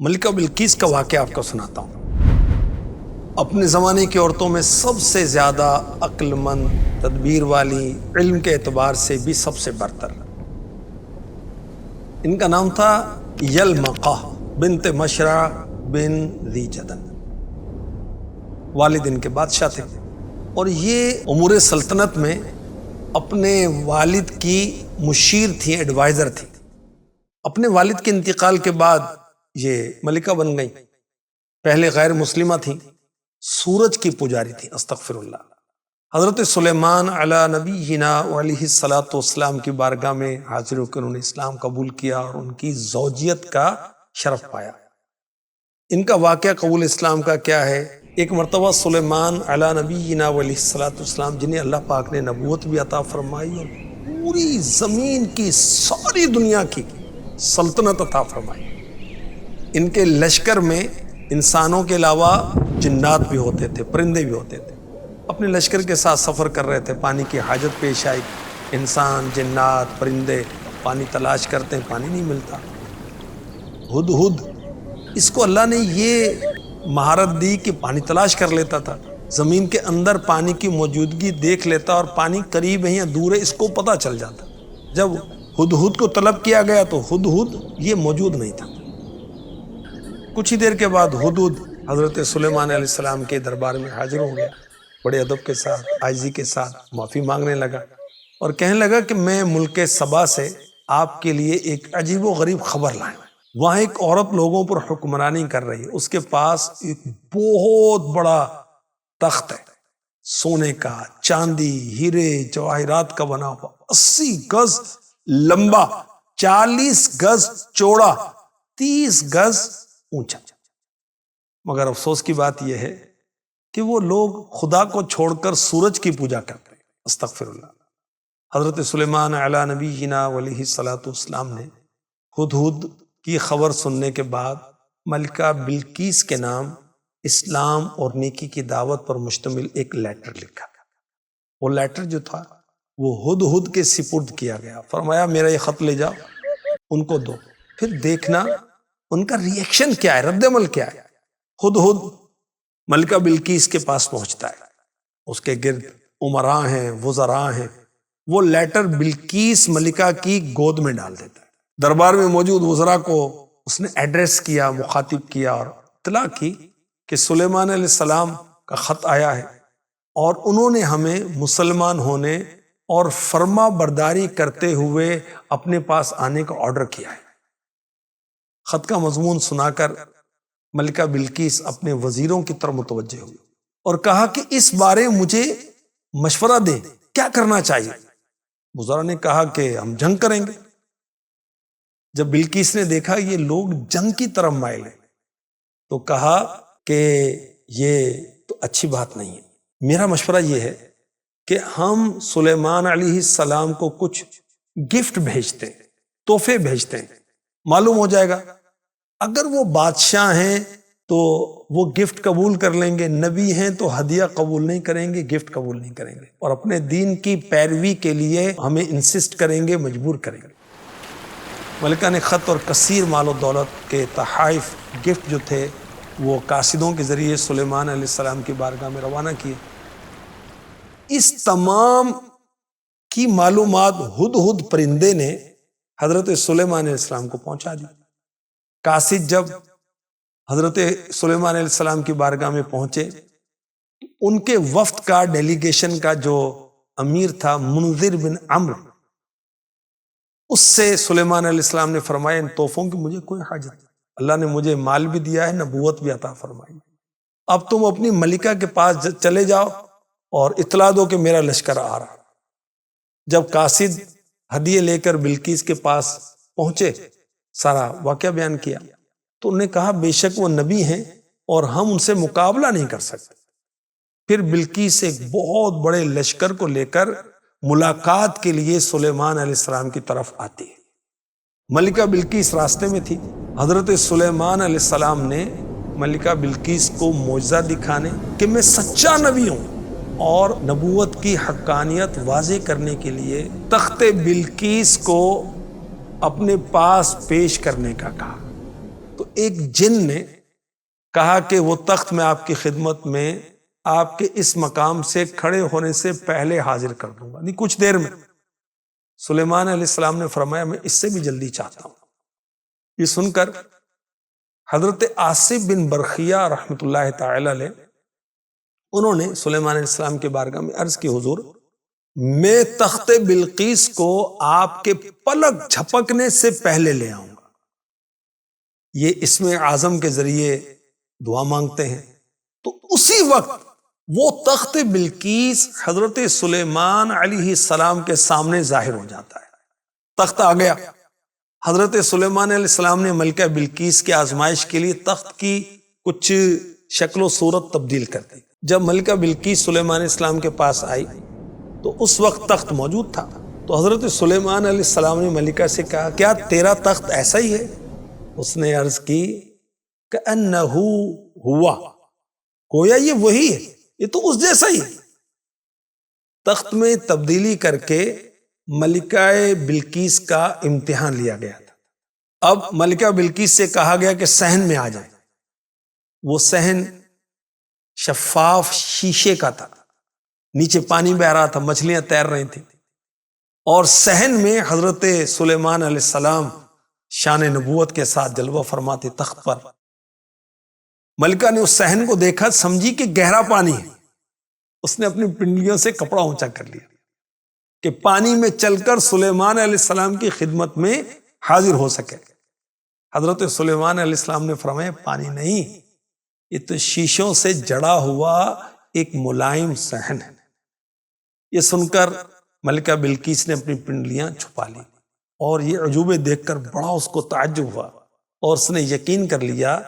ملکہ بلقیس کا واقعہ آپ کو سناتا ہوں۔ اپنے زمانے کی عورتوں میں سب سے زیادہ عقل مند، تدبیر والی، علم کے اعتبار سے بھی سب سے برتر۔ ان کا نام تھا یلمقہ بنت مشرع بن ذی جدن۔ والد ان کے بادشاہ تھے اور یہ امور سلطنت میں اپنے والد کی مشیر تھی، ایڈوائزر تھی۔ اپنے والد کے انتقال کے بعد یہ ملکہ بن گئی۔ پہلے غیر مسلمہ تھیں، سورج کی پجاری تھیں، استغفر اللہ۔ حضرت سلیمان علی نبینا علیہ الصلاۃ والسلام کی بارگاہ میں حاضر ہو کر انہوں نے اسلام قبول کیا اور ان کی زوجیت کا شرف پایا۔ ان کا واقعہ قبول اسلام کا کیا ہے؟ ایک مرتبہ سلیمان علی نبینا علیہ الصلاۃ والسلام، جنہیں اللہ پاک نے نبوت بھی عطا فرمائی اور پوری زمین کی ساری دنیا کی سلطنت عطا فرمائی، ان کے لشکر میں انسانوں کے علاوہ جنات بھی ہوتے تھے، پرندے بھی ہوتے تھے۔ اپنے لشکر کے ساتھ سفر کر رہے تھے، پانی کی حاجت پیش آئی، انسان، جنات، پرندے پانی تلاش کرتے ہیں، پانی نہیں ملتا۔ ہدہد، اس کو اللہ نے یہ مہارت دی کہ پانی تلاش کر لیتا تھا، زمین کے اندر پانی کی موجودگی دیکھ لیتا اور پانی قریب ہے یا دور ہے اس کو پتہ چل جاتا۔ جب ہدہد کو طلب کیا گیا تو ہدہد یہ موجود نہیں تھا۔ کچھ ہی دیر کے بعد ہدہد حضرت سلیمان علیہ السلام کے دربار میں حاضر ہو گیا، بڑے ادب کے ساتھ، عاجزی کے ساتھ معافی مانگنے لگا اور کہنے لگا کہ میں ملک سبا سے آپ کے لیے ایک عجیب و غریب خبر لایا ہوں۔ وہاں ایک عورت لوگوں پر حکمرانی کر رہی ہے، اس کے پاس ایک بہت بڑا تخت ہے، سونے کا، چاندی، ہیرے جواہرات کا بنا ہوا، 80 گز لمبا، 40 گز چوڑا، 30 گز اونچا۔ مگر افسوس کی بات یہ ہے کہ وہ لوگ خدا کو چھوڑ کر سورج کی پوجا کرتے ہیں، استغفر اللہ۔ حضرت سلیمان علی نبینا علیہ الصلاۃ والسلام نے ہدہد کی خبر سننے کے بعد ملکہ بلقیس کے نام اسلام اور نیکی کی دعوت پر مشتمل ایک لیٹر لکھا۔ وہ لیٹر جو تھا وہ ہدہد کے سپرد کیا گیا، فرمایا میرا یہ خط لے جاؤ، ان کو دو، پھر دیکھنا ان کا ری ایکشن کیا ہے، رد عمل کیا ہے۔ ہدہد ملکہ بلقیس کے پاس پہنچتا ہے، اس کے گرد امراء ہیں، وزراء ہیں، وہ لیٹر بلقیس ملکہ کی گود میں ڈال دیتا ہے۔ دربار میں موجود وزراء کو اس نے ایڈریس کیا، مخاطب کیا اور اطلاع کی کہ سلیمان علیہ السلام کا خط آیا ہے اور انہوں نے ہمیں مسلمان ہونے اور فرما برداری کرتے ہوئے اپنے پاس آنے کا آرڈر کیا ہے۔ خط کا مضمون سنا کر ملکہ بلقیس اپنے وزیروں کی طرف متوجہ ہوئی اور کہا کہ اس بارے مجھے مشورہ دیں، کیا کرنا چاہیے؟ وزراء نے کہا کہ ہم جنگ کریں گے۔ جب بلقیس نے دیکھا یہ لوگ جنگ کی طرف مائل ہیں تو کہا کہ یہ تو اچھی بات نہیں ہے، میرا مشورہ یہ ہے کہ ہم سلیمان علیہ السلام کو کچھ گفٹ بھیجتے ہیں، تحفے بھیجتے ہیں، معلوم ہو جائے گا اگر وہ بادشاہ ہیں تو وہ گفٹ قبول کر لیں گے، نبی ہیں تو ہدیہ قبول نہیں کریں گے، گفٹ قبول نہیں کریں گے، اور اپنے دین کی پیروی کے لیے ہمیں انسسٹ کریں گے، مجبور کریں گے۔ ملکہ نے خط اور کثیر مال و دولت کے تحائف، گفٹ جو تھے وہ قاصدوں کے ذریعے سلیمان علیہ السلام کی بارگاہ میں روانہ کیے۔ اس تمام کی معلومات ہدہد پرندے نے حضرت سلیمان علیہ السلام کو پہنچا دی۔ قاصد جب حضرت سلیمان علیہ السلام کی بارگاہ میں پہنچے، ان کے وفد کا، ڈیلیگیشن کا جو امیر تھا منذر بن عمرو، اس سے سلیمان علیہ السلام نے فرمایا ان تحفوں کی مجھے کوئی حاجت نہیں، اللہ نے مجھے مال بھی دیا ہے، نبوت بھی عطا فرمائی، اب تم اپنی ملکہ کے پاس چلے جاؤ اور اطلاع دو کہ میرا لشکر آ رہا۔ جب قاصد ہدیے لے کر بلقیس کے پاس پہنچے، سارا واقعہ بیان کیا تو انہوں نے کہا بے شک وہ نبی ہیں اور ہم ان سے مقابلہ نہیں کر سکتے۔ پھر بلقیس ایک بہت بڑے لشکر کو لے کر ملاقات کے لیے سلیمان علیہ السلام کی طرف آتی ہے۔ ملکہ بلقیس راستے میں تھی، حضرت سلیمان علیہ السلام نے ملکہ بلقیس کو معجزہ دکھانے کہ میں سچا نبی ہوں اور نبوت کی حقانیت واضح کرنے کے لیے تخت بلقیس کو اپنے پاس پیش کرنے کا کہا۔ تو ایک جن نے کہا کہ وہ تخت میں آپ کی خدمت میں آپ کے اس مقام سے کھڑے ہونے سے پہلے حاضر کر دوں گا، نہیں کچھ دیر میں۔ سلیمان علیہ السلام نے فرمایا میں اس سے بھی جلدی چاہتا ہوں۔ یہ سن کر حضرت آصف بن برخیہ رحمۃ اللہ تعالی علیہ انہوں نے سلیمان علیہ السلام کے بارگاہ میں عرض کی حضور میں تخت بلقیس کو آپ کے پلک جھپکنے سے پہلے لے آؤں گا۔ یہ اسم اعظم کے ذریعے دعا مانگتے ہیں، تو اسی وقت وہ تخت بلقیس حضرت سلیمان علیہ السلام کے سامنے ظاہر ہو جاتا ہے۔ تخت آ گیا۔ حضرت سلیمان علیہ السلام نے ملکہ بلقیس کی آزمائش کے لیے تخت کی کچھ شکل و صورت تبدیل کر دی۔ جب ملکہ بلقیس سلیمان علیہ السلام کے پاس آئی تو اس وقت تخت موجود تھا، تو حضرت سلیمان علیہ السلام نے ملکہ سے کہا کیا تیرا تخت ایسا ہی ہے؟ اس نے عرض کی کأنہ ہوا، گویا یہ وہی ہے، یہ تو اس جیسا ہی ہے۔ تخت میں تبدیلی کر کے ملکہ بلقیس کا امتحان لیا گیا تھا۔ اب ملکہ بلقیس سے کہا گیا کہ صحن میں آ جائے۔ وہ صحن شفاف شیشے کا تھا، نیچے پانی بہ رہا تھا، مچھلیاں تیر رہی تھیں، اور صحن میں حضرت سلیمان علیہ السلام شان نبوت کے ساتھ جلوہ فرماتے تخت پر۔ ملکہ نے اس صحن کو دیکھا، سمجھی کہ گہرا پانی ہے، اس نے اپنی پنڈلیوں سے کپڑا اونچا کر لیا کہ پانی میں چل کر سلیمان علیہ السلام کی خدمت میں حاضر ہو سکے۔ حضرت سلیمان علیہ السلام نے فرمایا پانی نہیں، یہ تو شیشوں سے جڑا ہوا ایک ملائم صحن ہے۔ یہ سن کر ملکہ بلقیس نے اپنی پنڈلیاں چھپا لی، اور یہ عجوبے دیکھ کر بڑا اس کو تعجب ہوا، اور اس نے یقین کر لیا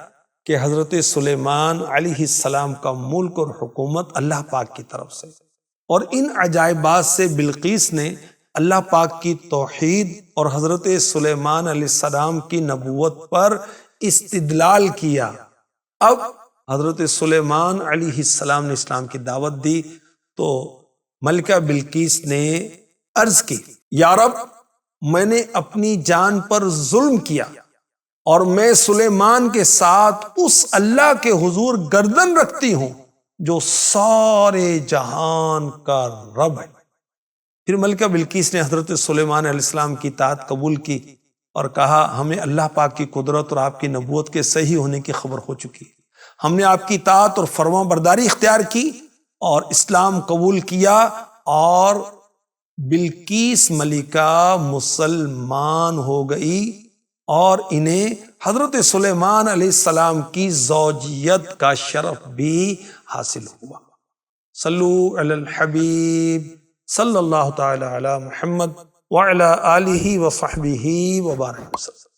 کہ حضرت سلیمان علیہ السلام کا ملک اور حکومت اللہ پاک کی طرف سے، اور ان عجائبات سے بلقیس نے اللہ پاک کی توحید اور حضرت سلیمان علیہ السلام کی نبوت پر استدلال کیا۔ اب حضرت سلیمان علیہ السلام نے اسلام کی دعوت دی تو ملکہ بلقیس نے عرض کی یا رب میں نے اپنی جان پر ظلم کیا، اور میں سلیمان کے ساتھ اس اللہ کے حضور گردن رکھتی ہوں جو سارے جہان کا رب ہے۔ پھر ملکہ بلقیس نے حضرت سلیمان علیہ السلام کی اطاعت قبول کی اور کہا ہمیں اللہ پاک کی قدرت اور آپ کی نبوت کے صحیح ہونے کی خبر ہو چکی ہے، ہم نے آپ کی اطاعت اور فرمان برداری اختیار کی اور اسلام قبول کیا، اور بلقیس ملکہ مسلمان ہو گئی، اور انہیں حضرت سلیمان علیہ السلام کی زوجیت کا شرف بھی حاصل ہوا۔ صلو علی الحبیب صلی اللہ تعالی علی محمد وعلی آلہ وصحبہ وبارک وسلم۔